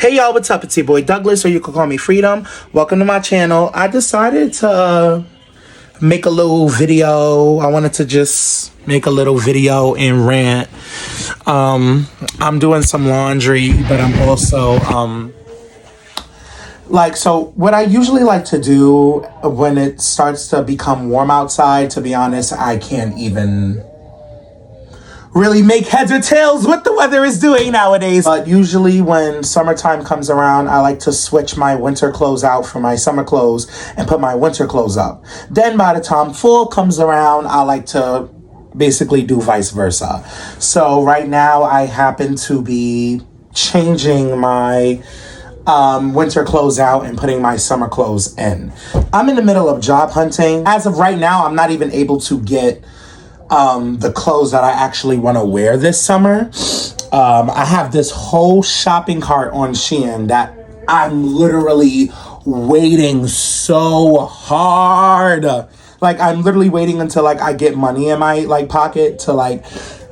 Hey y'all, what's up? It's your boy Douglas, or you can call me Freedom. Welcome to my channel. I decided to make a little video. I wanted to just make a little video and rant. I'm doing some laundry, but I'm also so what I usually like to do when it starts to become warm outside, to be honest, I can't even really make heads or tails what the weather is doing nowadays. But usually when summertime comes around, I like to switch my winter clothes out for my summer clothes and put my winter clothes up. Then by the time fall comes around, I like to basically do vice versa. So right now I happen to be changing my winter clothes out and putting my summer clothes in. I'm in the middle of job hunting. As of right now, I'm not even able to get the clothes that I actually want to wear this summer. I have this whole shopping cart on Shein that I'm literally waiting so hard. Like, I'm literally waiting until I get money in my pocket to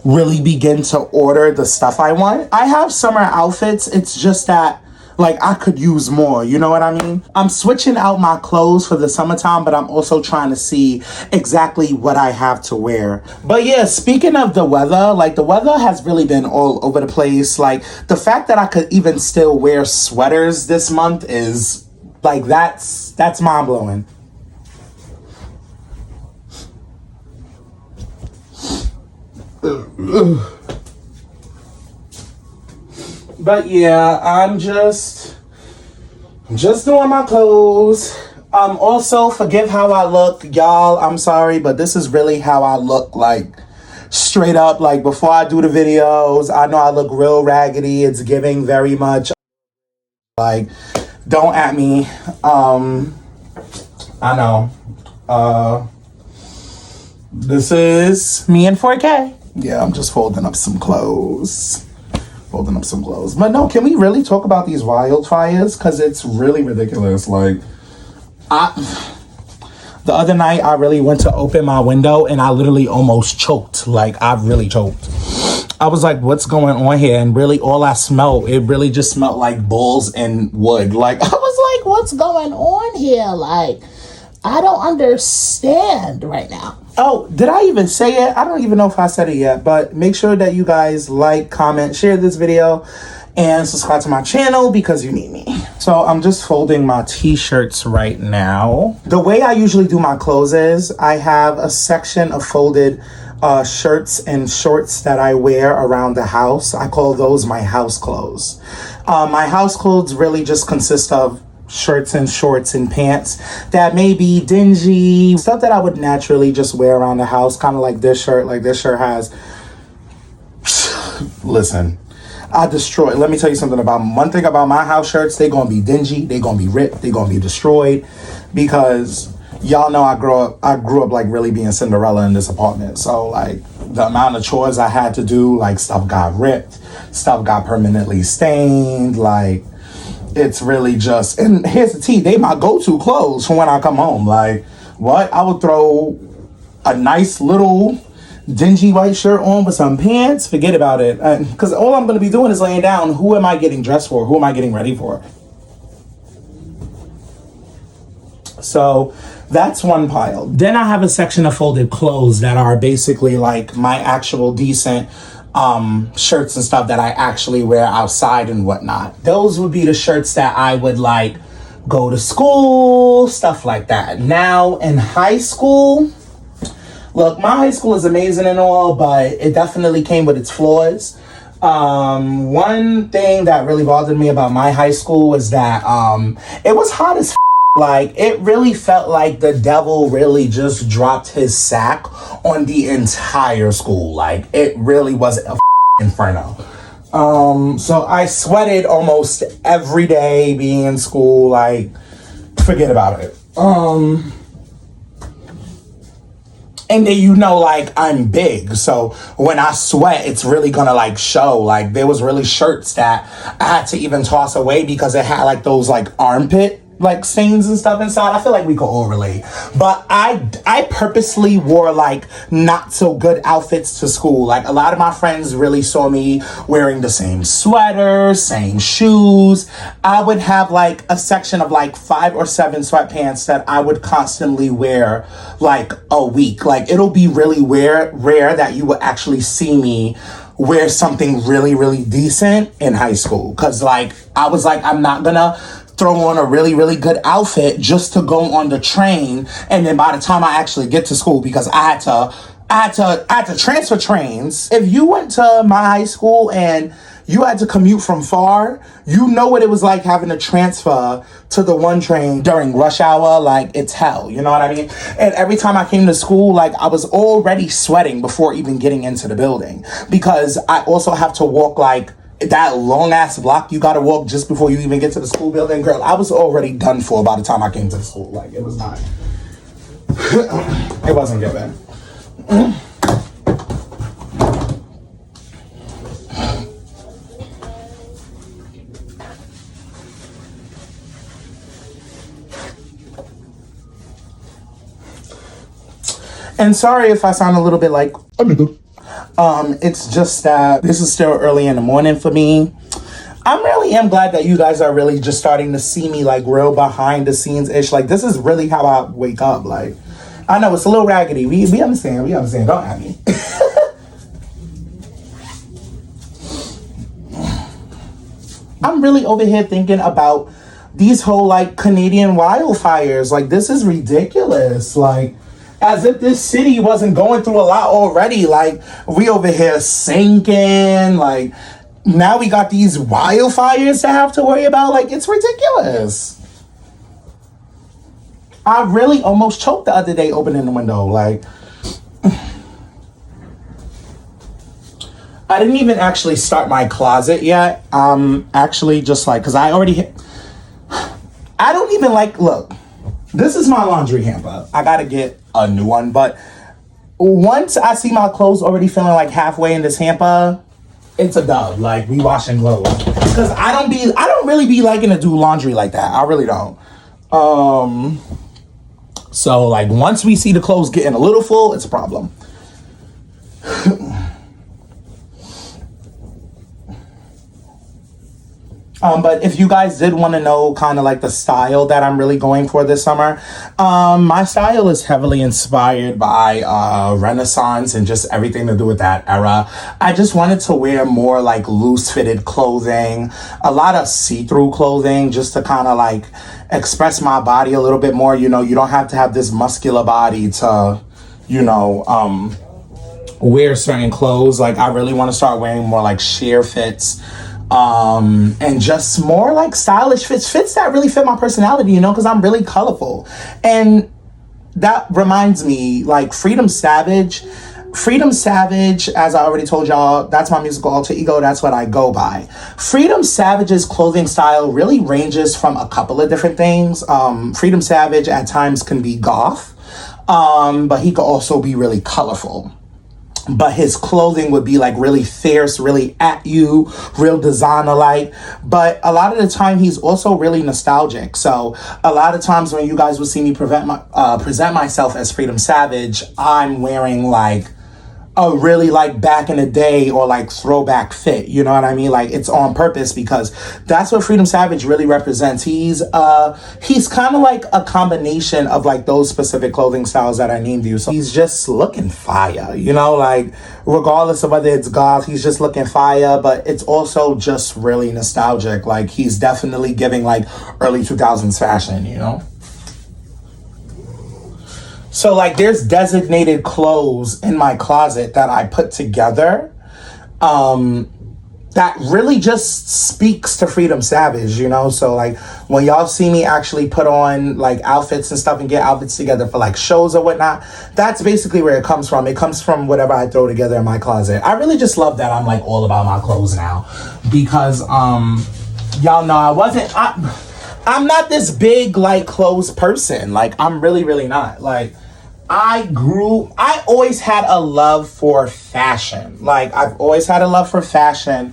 really begin to order the stuff I want. I have summer outfits. It's just that I could use more, you know what I mean? I'm switching out my clothes for the summertime, but I'm also trying to see exactly what I have to wear. But yeah, speaking of the weather, the weather has really been all over the place. The fact that I could even still wear sweaters this month is, that's mind-blowing. But yeah, I'm just doing my clothes. Also, forgive how I look, y'all. I'm sorry, but this is really how I look, straight up. Before I do the videos, I know I look real raggedy. It's giving very much, don't at me. I know. This is me in 4K. Yeah, I'm just folding up some clothes. But no, can we really talk about these wildfires? Because it's really ridiculous. The other night, I really went to open my window and I literally almost choked. I really choked. I was like, what's going on here? And really all I smelled, it really just smelled like balls and wood. I was like, what's going on here? I don't understand right now. Oh, did I even say it? I don't even know if I said it yet, but make sure that you guys comment, share this video, and subscribe to my channel because you need me. So I'm just folding my t-shirts right now. The way I usually do my clothes is I have a section of folded shirts and shorts that I wear around the house. I call those my house clothes. My house clothes really just consist of shirts and shorts and pants that may be dingy, stuff that I would naturally just wear around the house, kind of like this shirt. This shirt has, listen, let me tell you something about one thing about my house shirts. They're gonna be dingy, they're gonna be ripped, they're gonna be destroyed, because y'all know I grew up really being Cinderella in this apartment. So the amount of chores I had to do, stuff got ripped, stuff got permanently stained, it's really just, and here's the tea, they my go-to clothes for when I come home. What? I would throw a nice little dingy white shirt on with some pants, forget about it. Because all I'm going to be doing is laying down. Who am I getting dressed for? Who am I getting ready for? So that's one pile. Then I have a section of folded clothes that are basically my actual decent shirts and stuff that I actually wear outside and whatnot. Those would be the shirts that I would go to school, stuff like that. Now in high school, look, my high school is amazing and all, but it definitely came with its flaws. One thing that really bothered me about my high school was that it was hot as it really felt like the devil really just dropped his sack on the entire school. It really was a inferno. So I sweated almost every day being in school. Forget about it. And then, I'm big. So when I sweat, it's really gonna show. There was really shirts that I had to even toss away because it had those armpit like stains and stuff inside. I feel like we could all relate. But I purposely wore like not so good outfits to school. Like a lot of my friends really saw me wearing the same sweater, same shoes. I would have like a section of like 5 or 7 sweatpants that I would constantly wear like a week. Like it'll be really rare that you will actually see me wear something really, really decent in high school. Cause like I was like, I'm not gonna throw on a really, really good outfit just to go on the train. And then by the time I actually get to school, because I had to transfer trains. If you went to my high school and you had to commute from far, you know what it was like having to transfer to the one train during rush hour. Like it's hell, you know what I mean? And every time I came to school, like I was already sweating before even getting into the building, because I also have to walk like that long ass block you gotta walk just before you even get to the school building. Girl, I was already done for by the time I came to the school. Like it was not, it wasn't good. And sorry if I sound a little bit like a nigga. It's just that this is still early in the morning for me. I really am glad that you guys are really just starting to see me like real behind the scenes ish. Like this is really how I wake up. Like I know it's a little raggedy. We understand. We understand. Don't at me. I'm really over here thinking about these whole like Canadian wildfires. Like this is ridiculous. Like as if this city wasn't going through a lot already. Like we over here sinking. Like now we got these wildfires to have to worry about. Like it's ridiculous. I really almost choked the other day opening the window. Like I didn't even actually start my closet yet. Actually just like, cause I don't even like, look, this is my laundry hamper. I gotta get a new one, but once I see my clothes already feeling like halfway in this hamper, it's a dub. Like we washing clothes. Cause I don't really be liking to do laundry like that. I really don't. So like once we see the clothes getting a little full, it's a problem. But if you guys did want to know kind of like the style that I'm really going for this summer, my style is heavily inspired by Renaissance and just everything to do with that era. I just wanted to wear more like loose fitted clothing, a lot of see-through clothing, just to kind of like express my body a little bit more. You know, you don't have to have this muscular body to, you know, wear certain clothes. Like I really want to start wearing more like sheer fits. And just more like stylish fits that really fit my personality, you know, because I'm really colorful. And that reminds me, like Freedom Savage, as I already told y'all, that's my musical alter ego. That's what I go by. Freedom Savage's clothing style really ranges from a couple of different things. Freedom Savage at times can be goth, but he could also be really colorful. But his clothing would be like really fierce, really at you, real designer-like. But a lot of the time, he's also really nostalgic. So a lot of times when you guys will see me present myself as Freedom Savage, I'm wearing like a really like back in the day or like throwback fit, you know what I mean? Like it's on purpose because that's what Freedom Savage really represents. He's kind of like a combination of like those specific clothing styles that I named you. So he's just looking fire, you know, like regardless of whether it's goth, he's just looking fire, but it's also just really nostalgic. Like he's definitely giving like early 2000s fashion, you know? So like there's designated clothes in my closet that I put together that really just speaks to Freedom Savage, you know? So like when y'all see me actually put on like outfits and stuff and get outfits together for like shows or whatnot, that's basically where it comes from. It comes from whatever I throw together in my closet. I really just love that I'm like all about my clothes now because y'all know I'm not this big like clothes person. Like I'm really, really not. Like I always had a love for fashion. Like I've always had a love for fashion.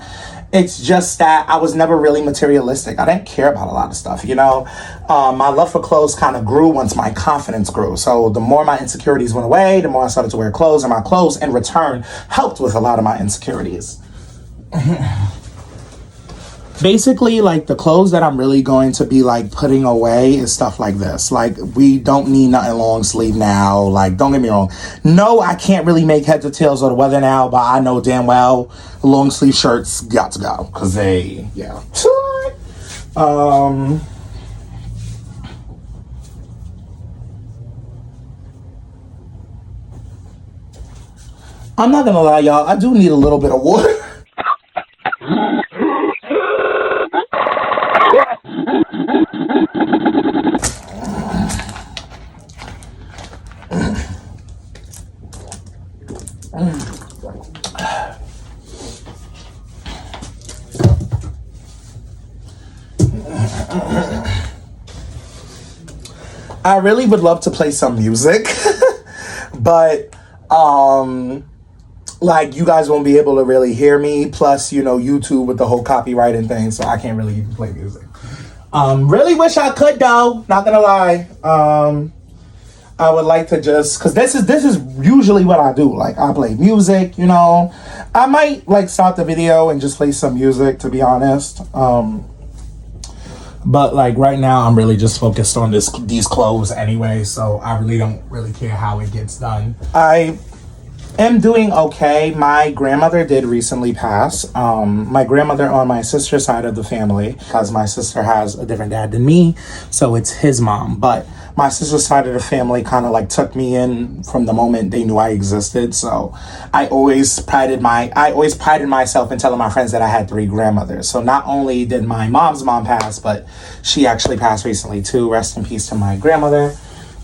It's just that I was never really materialistic. I didn't care about a lot of stuff, you know? My love for clothes kind of grew once my confidence grew. So the more my insecurities went away, the more I started to wear clothes, and my clothes in return helped with a lot of my insecurities. Basically, like, the clothes that I'm really going to be, like, putting away is stuff like this. Like, we don't need nothing long sleeve now. Like, don't get me wrong. No, I can't really make heads or tails of the weather now, but I know damn well long sleeve shirts got to go. Because they, yeah. I'm not gonna lie, y'all. I do need a little bit of water. I really would love to play some music, but like, you guys won't be able to really hear me. Plus, you know, YouTube with the whole copywriting thing, so I can't really even play music. Really wish I could though. Not gonna lie. I would like to just, cause this is usually what I do. Like, I play music, you know. I might like start the video and just play some music, to be honest. But like right now, I'm really just focused on these clothes anyway, so I really don't really care how it gets done. I am doing okay. My grandmother did recently pass. My grandmother on my sister's side of the family, because my sister has a different dad than me, so it's his mom. But my sister's side of the family kind of like took me in from the moment they knew I existed. So I always prided myself in telling my friends that I had 3 grandmothers. So not only did my mom's mom pass, but she actually passed recently too. Rest in peace to my grandmother.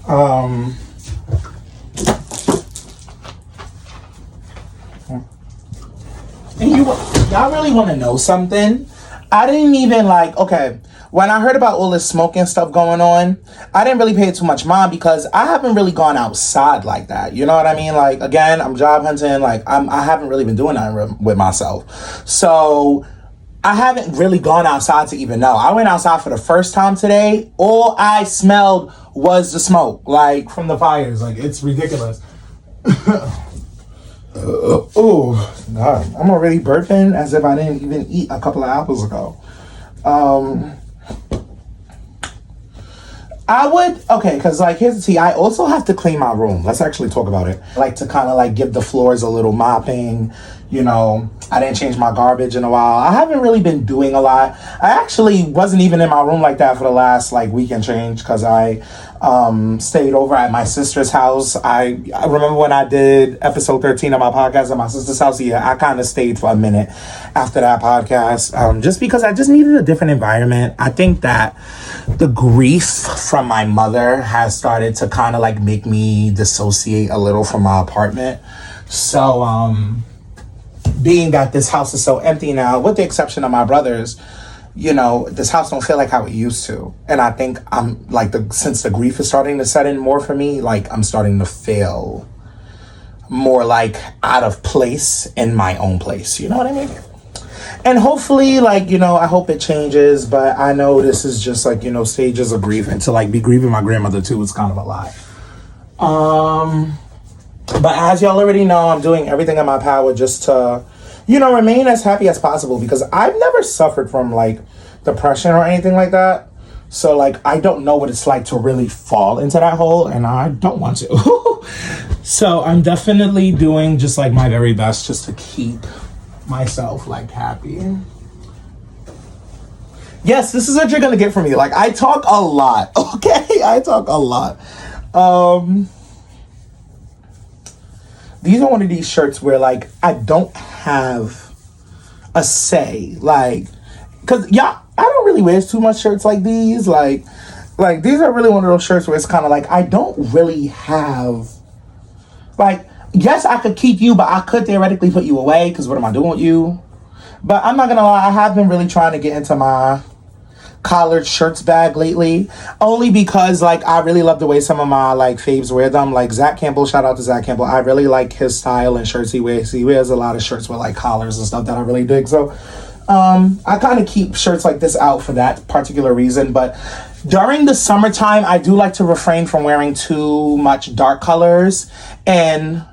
And y'all really want to know something? I didn't even when I heard about all this smoking stuff going on, I didn't really pay too much mind because I haven't really gone outside like that. You know what I mean? Like, again, I'm job hunting. Like, I haven't really been doing that with myself. So I haven't really gone outside to even know. I went outside for the first time today. All I smelled was the smoke, like, from the fires. Like, it's ridiculous. Oh, God. I'm already burping as if I didn't even eat a couple of apples ago. Because, like, here's the tea. I also have to clean my room. Let's actually talk about it. I like to kind of, like, give the floors a little mopping. You know, I didn't change my garbage in a while. I haven't really been doing a lot. I actually wasn't even in my room like that for the last, like, week and change because I stayed over at my sister's house. I remember when I did episode 13 of my podcast at my sister's house. Yeah, I kind of stayed for a minute after that podcast just because I just needed a different environment. I think that the grief from my mother has started to kind of like make me dissociate a little from my apartment. So being that this house is so empty now, with the exception of my brother's, you know, this house don't feel like how it used to. And I think I'm like, since the grief is starting to set in more for me, like, I'm starting to feel more like out of place in my own place. You know what I mean? And hopefully, like, you know, I hope it changes, but I know this is just like, you know, stages of grief, and to like be grieving my grandmother too is kind of a lot. But as y'all already know, I'm doing everything in my power just to, you know, remain as happy as possible, because I've never suffered from like depression or anything like that. So like, I don't know what it's like to really fall into that hole, and I don't want to. So I'm definitely doing just like my very best just to keep myself like happy. Yes, this is what you're gonna get from me. Like, I talk a lot, okay? I talk a lot. These are one of these shirts where, like, I don't have a say. Like, because, yeah, I don't really wear too much shirts like these. Like, these are really one of those shirts where it's kind of like, I don't really have, like, yes, I could keep you, but I could theoretically put you away, because what am I doing with you? But I'm not going to lie, I have been really trying to get into my collared shirts bag lately, only because like I really love the way some of my like faves wear them. Like Zach Campbell, shout out to Zach Campbell. I really like his style and shirts he wears. He wears a lot of shirts with like collars and stuff that I really dig. So I kind of keep shirts like this out for that particular reason, but during the summertime, I do like to refrain from wearing too much dark colors and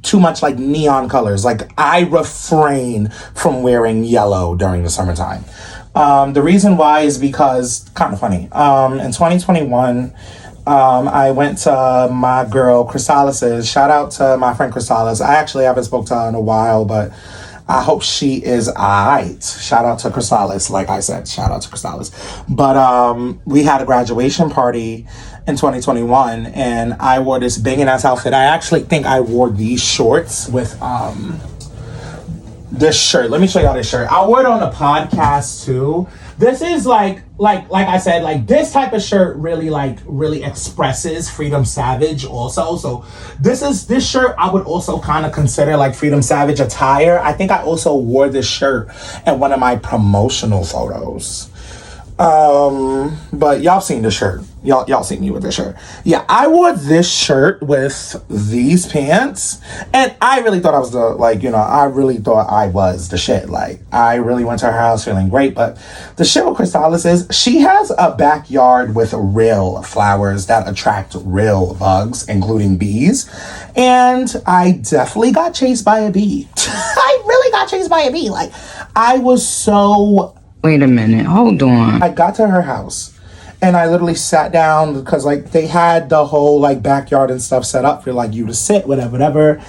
too much like neon colors. Like I refrain from wearing yellow during the summertime. The reason why is because, kind of funny, in 2021, I went to my girl Chrysalis's. Shout out to my friend Chrysalis. I actually haven't spoke to her in a while, but I hope she is alright. Shout out to Chrysalis, like I said. Shout out to Chrysalis. But we had a graduation party in 2021, and I wore this banging ass outfit. I actually think I wore these shorts with this shirt. Let me show y'all this shirt. I wore it on the podcast too. This is like I said, like this type of shirt really expresses Freedom Savage also. So this shirt I would also kind of consider like Freedom Savage attire. I think I also wore this shirt in one of my promotional photos. But y'all seen the shirt. Y'all seen me with this shirt. Yeah, I wore this shirt with these pants, and I really thought I was I really thought I was the shit. Like, I really went to her house feeling great, but the shit with Chrysalis is she has a backyard with real flowers that attract real bugs, including bees, and I definitely got chased by a bee. I really got chased by a bee. Like, I was so... Wait a minute, hold on. I got to her house and I literally sat down because like they had the whole like backyard and stuff set up for like you to sit, whatever.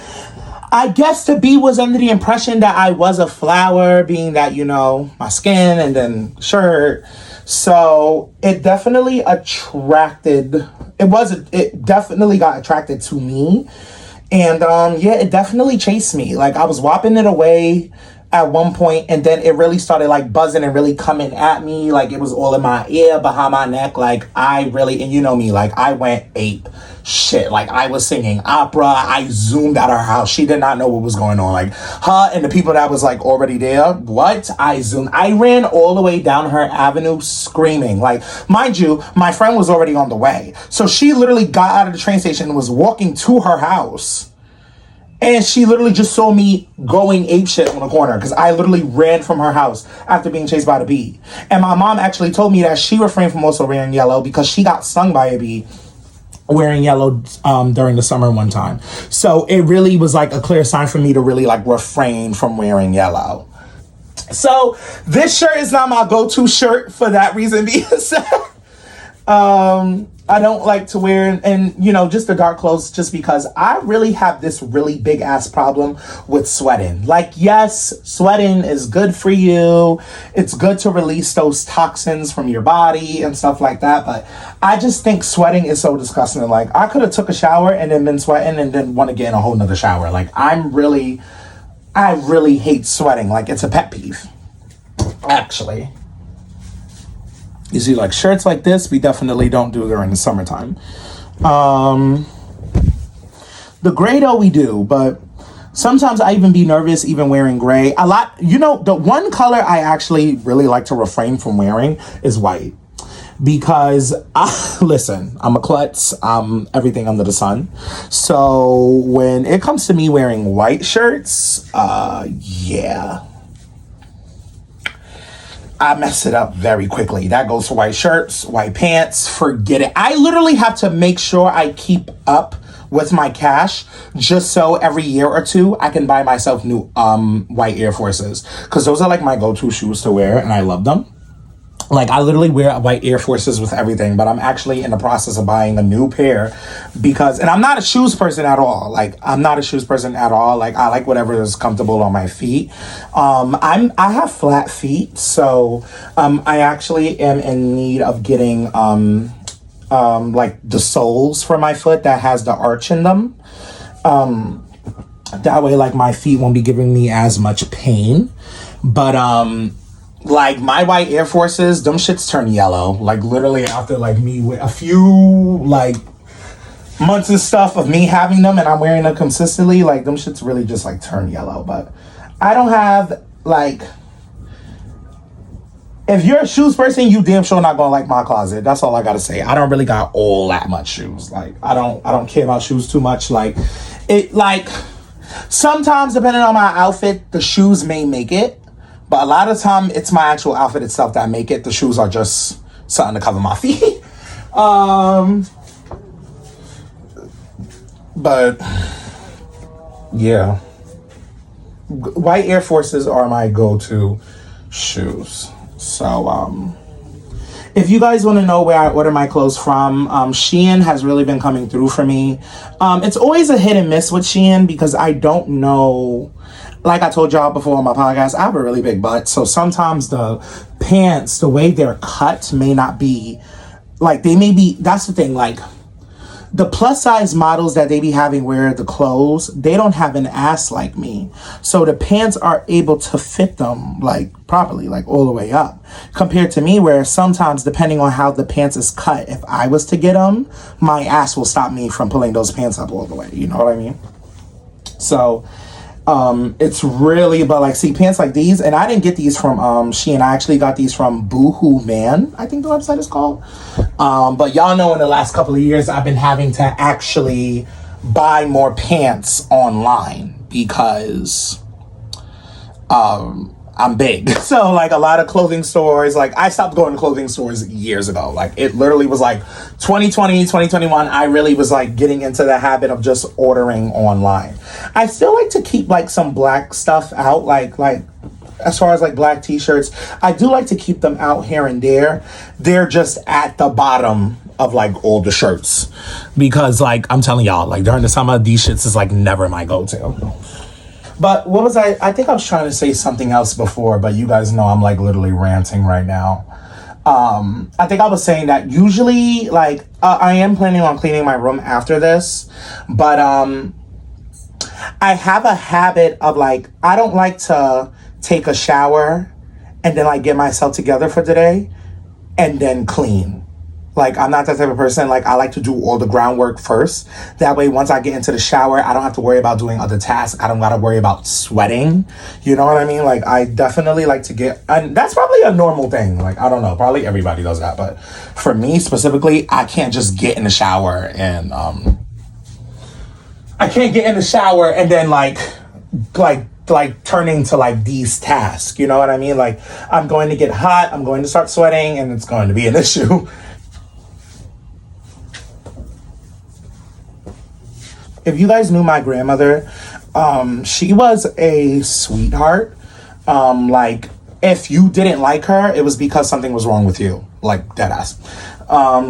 I guess the bee was under the impression that I was a flower, being that, you know, my skin and then shirt. So it definitely it definitely got attracted to me. And yeah, it definitely chased me. Like I was whopping it away at one point, and then it really started like buzzing and really coming at me. Like it was all in my ear, behind my neck. Like I really, and you know me, like I went ape shit. Like I was singing opera. I zoomed out of her house. She did not know what was going on. Like her and the people that was like already there. What? I zoomed. I ran all the way down her avenue screaming. Like, mind you, my friend was already on the way. So she literally got out of the train station and was walking to her house. And she literally just saw me going apeshit on the corner because I literally ran from her house after being chased by the bee. And my mom actually told me that she refrained from also wearing yellow because she got stung by a bee wearing yellow during the summer one time. So it really was like a clear sign for me to really like refrain from wearing yellow. So this shirt is not my go-to shirt for that reason being said. I don't like to wear and you know, just the dark clothes just because I really have this really big ass problem with sweating. Like, yes, sweating is good for you. It's good to release those toxins from your body and stuff like that. But I just think sweating is so disgusting. Like, I could have took a shower and then been sweating and then want to get in a whole nother shower. Like, I really hate sweating. Like, it's a pet peeve, actually. You see, like shirts like this, we definitely don't do during the summertime. The gray though we do, but sometimes I even be nervous even wearing gray. A lot, you know, the one color I actually really like to refrain from wearing is white. Because, listen, I'm a klutz, I'm everything under the sun. So when it comes to me wearing white shirts, yeah. I mess it up very quickly. That goes for white shirts, white pants, forget it. I literally have to make sure I keep up with my cash just so every year or two I can buy myself new white Air Forces. Because those are like my go-to shoes to wear and I love them. Like, I literally wear white Air Forces with everything, but I'm actually in the process of buying a new pair because, and I'm not a shoes person at all. Like, I'm not a shoes person at all. Like, I like whatever is comfortable on my feet. I have flat feet, so I actually am in need of getting like the soles for my foot that has the arch in them. That way, like, my feet won't be giving me as much pain. But like my white Air Forces, them shits turn yellow. Like literally after like me with a few like months and stuff of me having them and I'm wearing them consistently, like them shits really just like turn yellow. But I don't have like, if you're a shoes person, you damn sure not gonna like my closet. That's all I gotta say. I don't really got all that much shoes. Like I don't care about shoes too much. Like it, like sometimes depending on my outfit, the shoes may make it. But a lot of time, it's my actual outfit itself that make it. The shoes are just something to cover my feet. But yeah, white Air Forces are my go-to shoes. So if you guys want to know where I order my clothes from, Shein has really been coming through for me. It's always a hit and miss with Shein because I don't know. Like I told y'all before on my podcast, I have a really big butt. So sometimes the pants, the way they're cut may not be, like they may be, that's the thing, like the plus size models that they be having wear the clothes, they don't have an ass like me. So the pants are able to fit them like properly, like all the way up. Compared to me, where sometimes depending on how the pants is cut, if I was to get them, my ass will stop me from pulling those pants up all the way. You know what I mean? So it's really, but like, see, pants like these, and I didn't get these from Shein. I actually got these from Boohoo Man, I think the website is called. But y'all know in the last couple of years I've been having to actually buy more pants online because I'm big. So like a lot of clothing stores, like I stopped going to clothing stores years ago. Like it literally was like 2020, 2021. I really was like getting into the habit of just ordering online. I still like to keep like some black stuff out, like as far as like black t-shirts, I do like to keep them out here and there. They're just at the bottom of like all the shirts because like I'm telling y'all, like during the summer, these shits is like never my go-to. But what was I think I was trying to say something else before, but you guys know I'm like literally ranting right now. I think I was saying that usually like I am planning on cleaning my room after this, but I have a habit of like, I don't like to take a shower and then like get myself together for the day and then clean. Like, I'm not that type of person. Like, I like to do all the groundwork first. That way, once I get into the shower, I don't have to worry about doing other tasks. I don't got to worry about sweating. You know what I mean? Like, I definitely like to get... And that's probably a normal thing. Like, I don't know. Probably everybody does that. But for me, specifically, I can't just get in the shower and... I can't get in the shower and then, like turning to, like, these tasks. You know what I mean? Like, I'm going to get hot. I'm going to start sweating. And it's going to be an issue. If you guys knew my grandmother, she was a sweetheart. Like, if you didn't like her, it was because something was wrong with you. Like, deadass.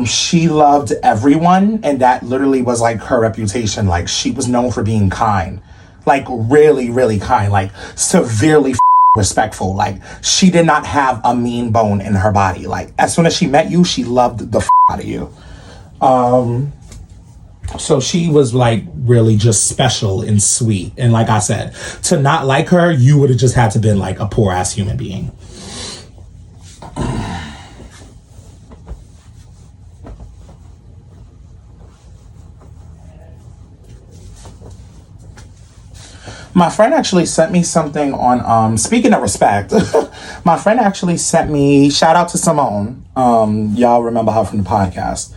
She loved everyone, and that literally was, like, her reputation. Like, she was known for being kind. Like, really, really kind. Like, severely respectful. Like, she did not have a mean bone in her body. Like, as soon as she met you, she loved the out of you. So she was like really just special and sweet. And like I said, to not like her, you would have just had to been like a poor ass human being. My friend actually sent me something on, speaking of respect, my friend actually sent me, shout out to Simone. Y'all remember her from the podcast.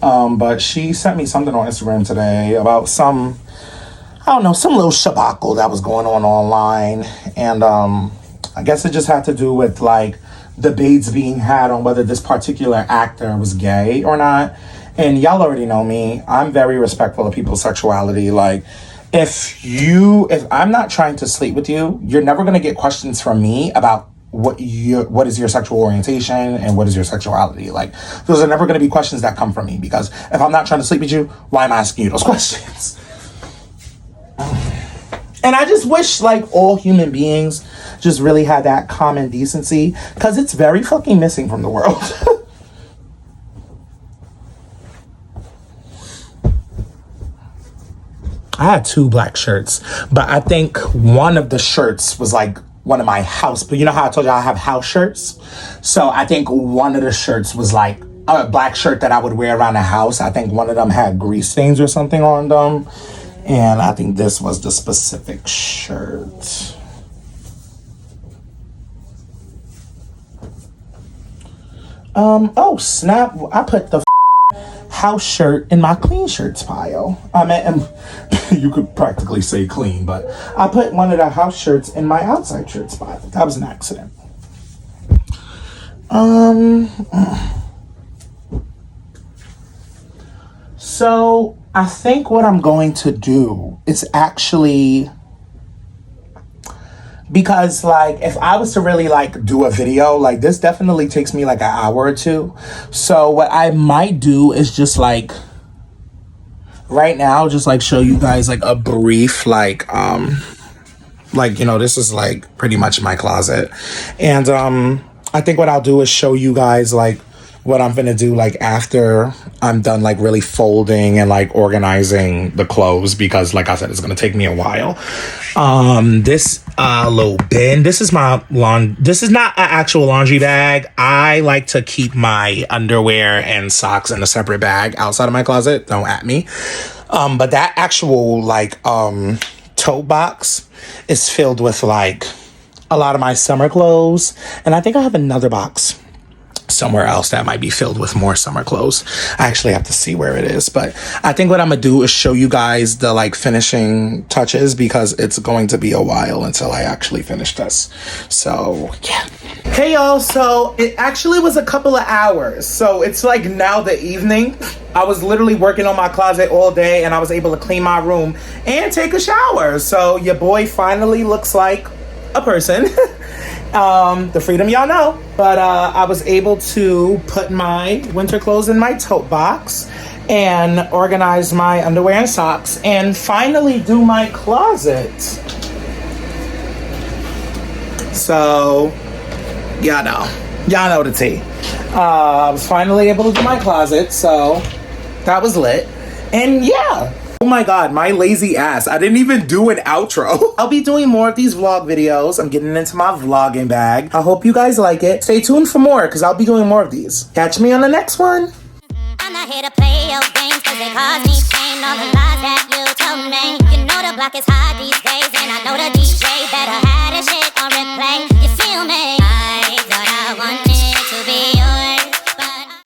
But she sent me something on Instagram today about some little shabacle that was going on online. And I guess it just had to do with like debates being had on whether this particular actor was gay or not. And y'all already know me. I'm very respectful of people's sexuality. Like, if I'm not trying to sleep with you, you're never going to get questions from me about what is your sexual orientation and what is your sexuality. Like, those are never going to be questions that come from me, because if I'm not trying to sleep with you, why am I asking you those questions? And I just wish like all human beings just really had that common decency, because it's very fucking missing from the world. I had 2 black shirts, but I think one of the shirts was like one of my house, but you know how I told you I have house shirts? So I think one of the shirts was like a black shirt that I would wear around the house. I think one of them had grease stains or something on them. And I think this was the specific shirt. Oh snap, I put the house shirt in my clean shirts pile. I mean, you could practically say clean, but I put one of the house shirts in my outside shirts pile. That was an accident. So I think what I'm going to do is actually, because like if I was to really like do a video, like this definitely takes me like an hour or two. So what I might do is just like right now, just like show you guys like a brief like you know, this is like pretty much my closet. And I think what I'll do is show you guys like what I'm gonna do like after I'm done like really folding and like organizing the clothes, because like I said, it's gonna take me a while. This little bin, this is my this is not an actual laundry bag. I like to keep my underwear and socks in a separate bag outside of my closet. Don't at me. But that actual like tote box is filled with like a lot of my summer clothes, and I think I have another box somewhere else that might be filled with more summer clothes. I actually have to see where it is, but I think what I'm gonna do is show you guys the like finishing touches, because it's going to be a while until I actually finish this. So yeah. Hey y'all, so it actually was a couple of hours. So it's like now the evening. I was literally working on my closet all day, and I was able to clean my room and take a shower. So your boy finally looks like a person. The freedom y'all know. But I was able to put my winter clothes in my tote box and organize my underwear and socks and finally do my closet. So y'all know the tea. I was finally able to do my closet, so that was lit. And yeah. Oh my god, my lazy ass. I didn't even do an outro. I'll be doing more of these vlog videos. I'm getting into my vlogging bag. I hope you guys like it. Stay tuned for more, because I'll be doing more of these. Catch me on the next one. I'm not here to play your games, because they cause me pain. All the lies that you told me. You know the block is hot these days, and I know the DJ better